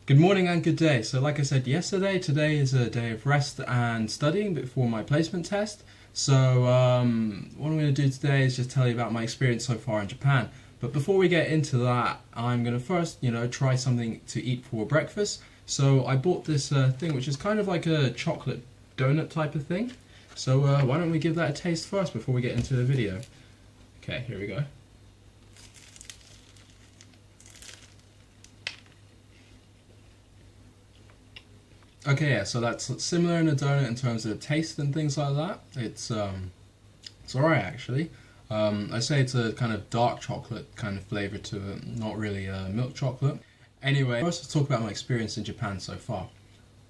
Good morning and good day. So like I said yesterday, today is a day of rest and studying before my placement test. So what I'm going to do today is just tell you about my experience so far in Japan. But before we get into that, I'm going to first, try something to eat for breakfast. So I bought this thing which is kind of like a chocolate donut type of thing. So why don't we give that a taste first before we get into the video. Okay, here we go. Okay, yeah, so that's similar in a donut in terms of the taste and things like that. It's alright actually. I say it's a kind of dark chocolate kind of flavour to it, not really milk chocolate. Anyway, first let's talk about my experience in Japan so far.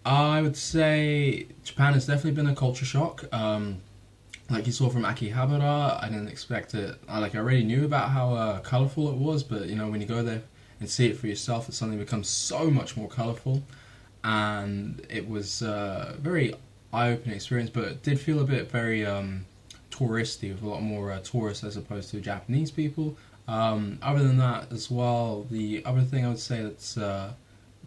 I would say Japan has definitely been a culture shock. Like you saw from Akihabara, I didn't expect it. I already knew about how colourful it was, but when you go there and see it for yourself, it suddenly becomes so much more colourful. And it was a very eye-opening experience, but it did feel a bit very touristy, with a lot more tourists as opposed to Japanese people. Other than that as well, the other thing I would say that's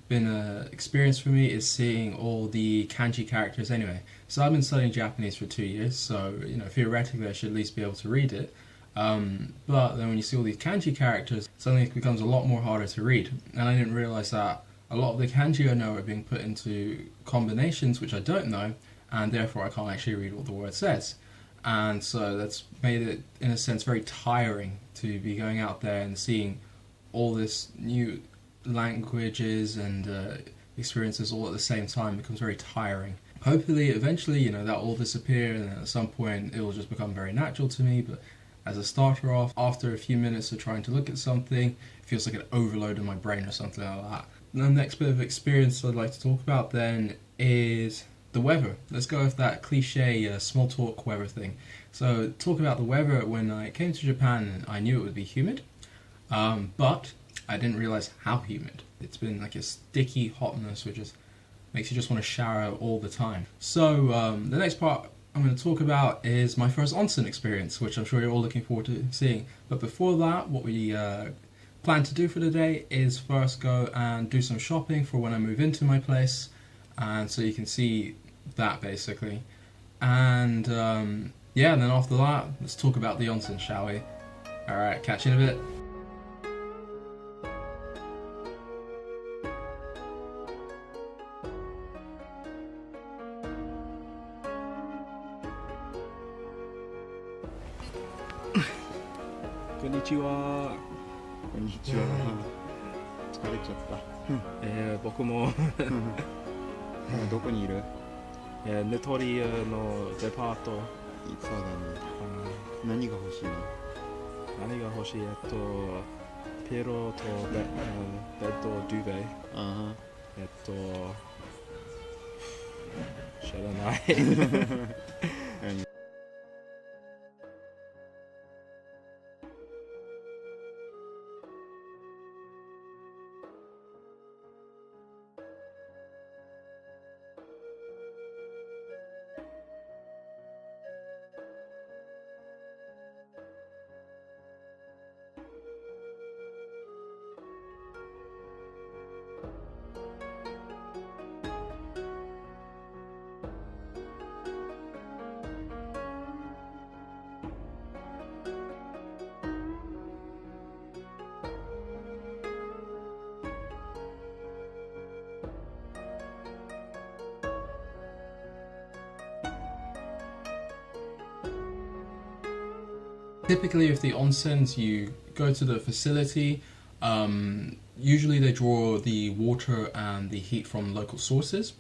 been an experience for me is seeing all the kanji characters anyway. So I've been studying Japanese for 2 years, so theoretically I should at least be able to read it. But then when you see all these kanji characters, suddenly it becomes a lot more harder to read. And I didn't realize that a lot of the kanji I know are being put into combinations which I don't know, and therefore I can't actually read what the word says. And so that's made it, in a sense, very tiring to be going out there and seeing all this new languages and experiences all at the same time. It becomes very tiring. Hopefully, eventually, that will disappear, and at some point it will just become very natural to me, but as a starter off, after a few minutes of trying to look at something, it feels like an overload in my brain or something like that. The next bit of experience I'd like to talk about then is the weather. Let's go with that cliche small talk weather thing. So talk about the weather. When I came to Japan, I knew it would be humid, but I didn't realize how humid. It's been like a sticky hotness which just makes you just want to shower all the time. So the next part I'm going to talk about is my first onsen experience, which I'm sure you're all looking forward to seeing. But before that, what we plan to do for the day is first go and do some shopping for when I move into my place, and so you can see that basically. And yeah, and then after that, let's talk about the onsen, shall we? Alright, catch you in a bit. Konnichiwa. こんにちは。疲れちゃった。僕も今どこにいる？ネトリのデパート。そうだね。何が欲しいの？何が欲しい？ピロとベッドデュベ。あ知らない。あ。Typically, with the onsens, you go to the facility. Usually, they draw the water and the heat from local sources.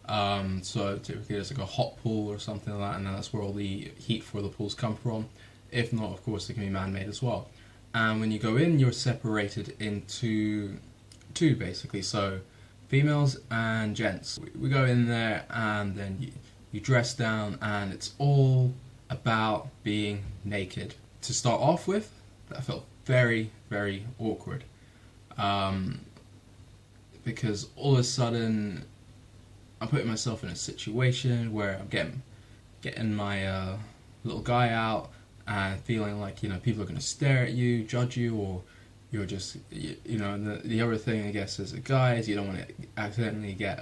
So typically, there's like a hot pool or something like that, and that's where all the heat for the pools come from. If not, of course, they can be man-made as well. And when you go in, you're separated into two, basically. So females and gents. We go in there, and then you dress down, and it's all about being naked. To start off with, that felt very, very awkward. Because all of a sudden, I'm putting myself in a situation where I'm getting my little guy out and feeling like people are going to stare at you, judge you, or you're just and the other thing I guess as a guy is you don't want to accidentally get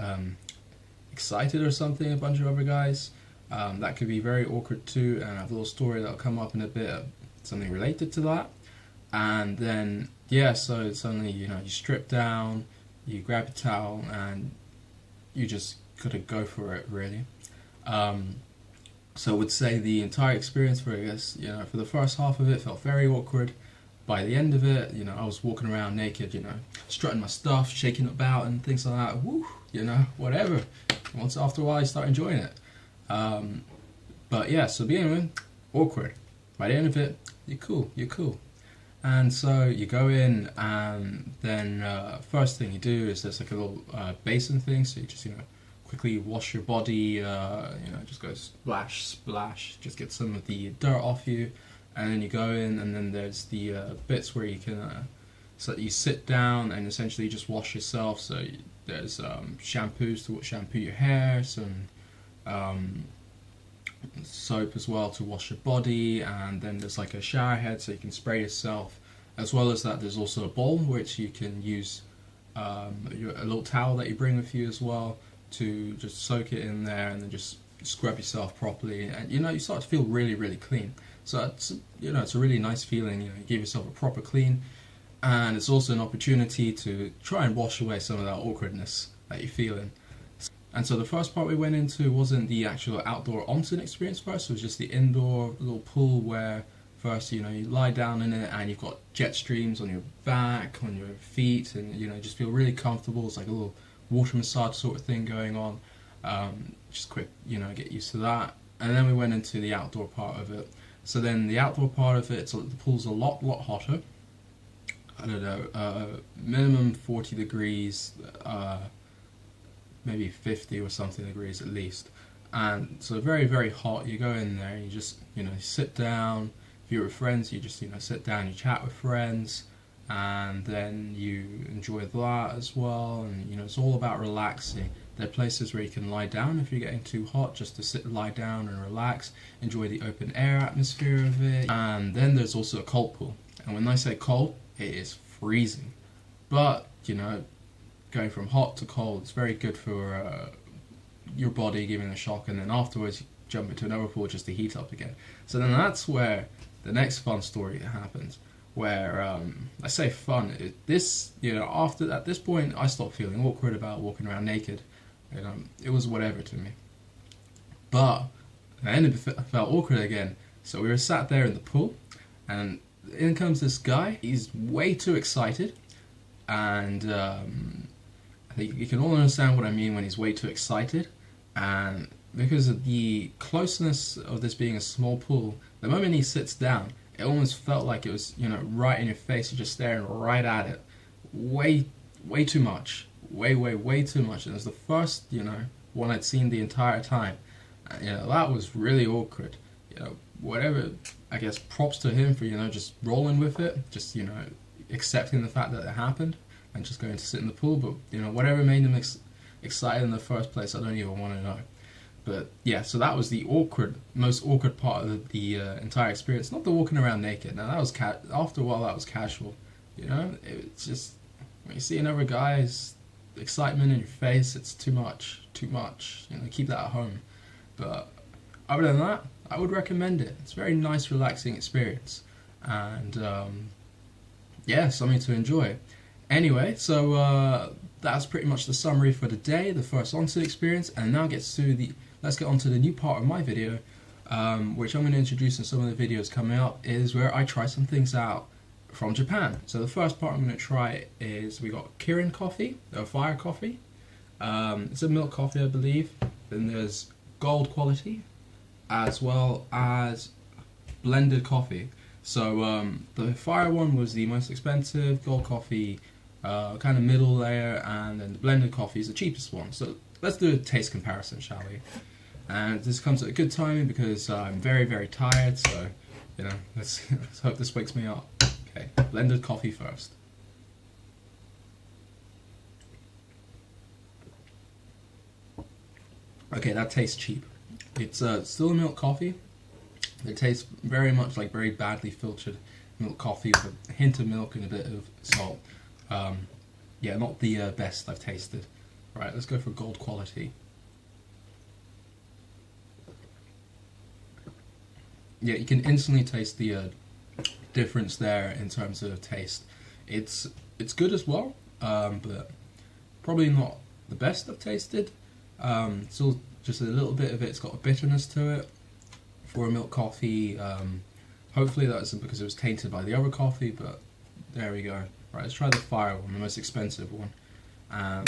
excited or something, a bunch of other guys. That could be very awkward too, and I have a little story that'll come up in a bit, something related to that. And then, yeah, so suddenly, you strip down, you grab a towel, and you just gotta go for it, really. So I would say the entire experience for, I guess, for the first half of it felt very awkward. By the end of it, I was walking around naked, strutting my stuff, shaking it about and things like that. Woo, whatever. Once after a while, you start enjoying it. But yeah, so beginning with, awkward. By the end of it, you're cool. And so you go in, and then first thing you do is there's like a little basin thing, so you just quickly wash your body, just go splash, just get some of the dirt off you, and then you go in, and then there's the bits where you can, so you sit down and essentially just wash yourself. So there's shampoos to shampoo your hair, some soap as well to wash your body, and then there's like a shower head so you can spray yourself. As well as that, there's also a bowl which you can use a little towel that you bring with you as well to just soak it in there, and then just scrub yourself properly, and you start to feel really, really clean. So it's it's a really nice feeling. You give yourself a proper clean, and it's also an opportunity to try and wash away some of that awkwardness that you're feeling. And so the first part we went into wasn't the actual outdoor onsen experience first, it was just the indoor little pool where first, you lie down in it and you've got jet streams on your back, on your feet, and just feel really comfortable. It's like a little water massage sort of thing going on. Just quick, get used to that. And then we went into the outdoor part of it. So then the outdoor part of it, so the pool's a lot hotter. I don't know, minimum 40 degrees, maybe 50 or something degrees at least. And so very, very hot. You go in there and you just, sit down. If you're with friends, you just, sit down, you chat with friends, and then you enjoy that as well. And, it's all about relaxing. There are places where you can lie down if you're getting too hot, just to lie down and relax, enjoy the open air atmosphere of it. And then there's also a cold pool. And when I say cold, it is freezing. But, going from hot to cold, it's very good for your body giving a shock, and then afterwards you jump into another pool just to heat up again. So then that's where the next fun story happens, where I say fun. After at this point, I stopped feeling awkward about walking around naked. It was whatever to me. But then it felt awkward again. So we were sat there in the pool, and in comes this guy. He's way too excited, and I think you can all understand what I mean when he's way too excited. And because of the closeness of this being a small pool, the moment he sits down, it almost felt like it was, right in your face. You're just staring right at it. Way too much. Way too much. And it was the first, one I'd seen the entire time. And, that was really awkward. Whatever, I guess, props to him for, just rolling with it. Just, accepting the fact that it happened and just going to sit in the pool. But, whatever made him excited in the first place, I don't even want to know. But yeah, so that was the most awkward part of the entire experience. Not the walking around naked. Now that was after a while that was casual. It's just when you see another guy's excitement in your face, it's too much. Keep that at home. But other than that, I would recommend it. It's a very nice, relaxing experience, and yeah, something to enjoy. Anyway, so that's pretty much the summary for the day, the first onsen experience, and now let's get on to the new part of my video, which I'm going to introduce in some of the videos coming up, is where I try some things out from Japan. So the first part I'm going to try is, we got Kirin coffee, or fire coffee. It's a milk coffee, I believe. Then there's gold quality, as well as blended coffee. So the fire one was the most expensive, gold coffee kind of middle layer, and then the blended coffee is the cheapest one. So let's do a taste comparison, shall we? And this comes at a good timing because I'm very, very tired, so let's hope this wakes me up. Okay, blended coffee first. Okay, that tastes cheap. It's still a milk coffee. It tastes very much like very badly filtered milk coffee with a hint of milk and a bit of salt. Yeah, not the best I've tasted. Right, let's go for gold quality. Yeah, you can instantly taste the difference there in terms of taste. It's good as well, but probably not the best I've tasted. Still just a little bit of it's got a bitterness to it for a milk coffee. Hopefully that isn't because it was tainted by the other coffee, but there we go. Right, let's try the fire one, the most expensive one.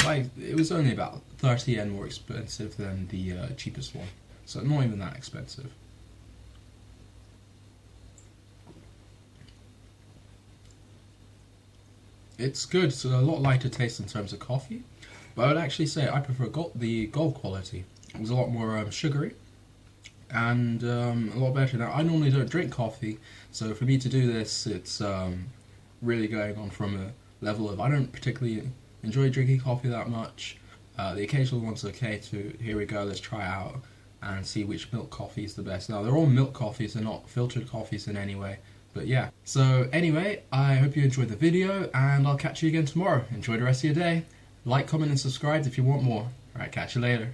Like, it was only about 30 yen more expensive than the cheapest one, so not even that expensive. It's good. It's a lot lighter taste in terms of coffee, but I would actually say I prefer the gold quality. It was a lot more sugary and a lot better. Now, I normally don't drink coffee, so for me to do this, it's really going on from a level of I don't particularly enjoy drinking coffee that much. The occasional one's okay too. Here we go, let's try it out and see which milk coffee is the best. Now, they're all milk coffees, they're not filtered coffees in any way. But yeah, so anyway, I hope you enjoyed the video, and I'll catch you again tomorrow. Enjoy the rest of your day. Like, comment, and subscribe if you want more. Alright, catch you later.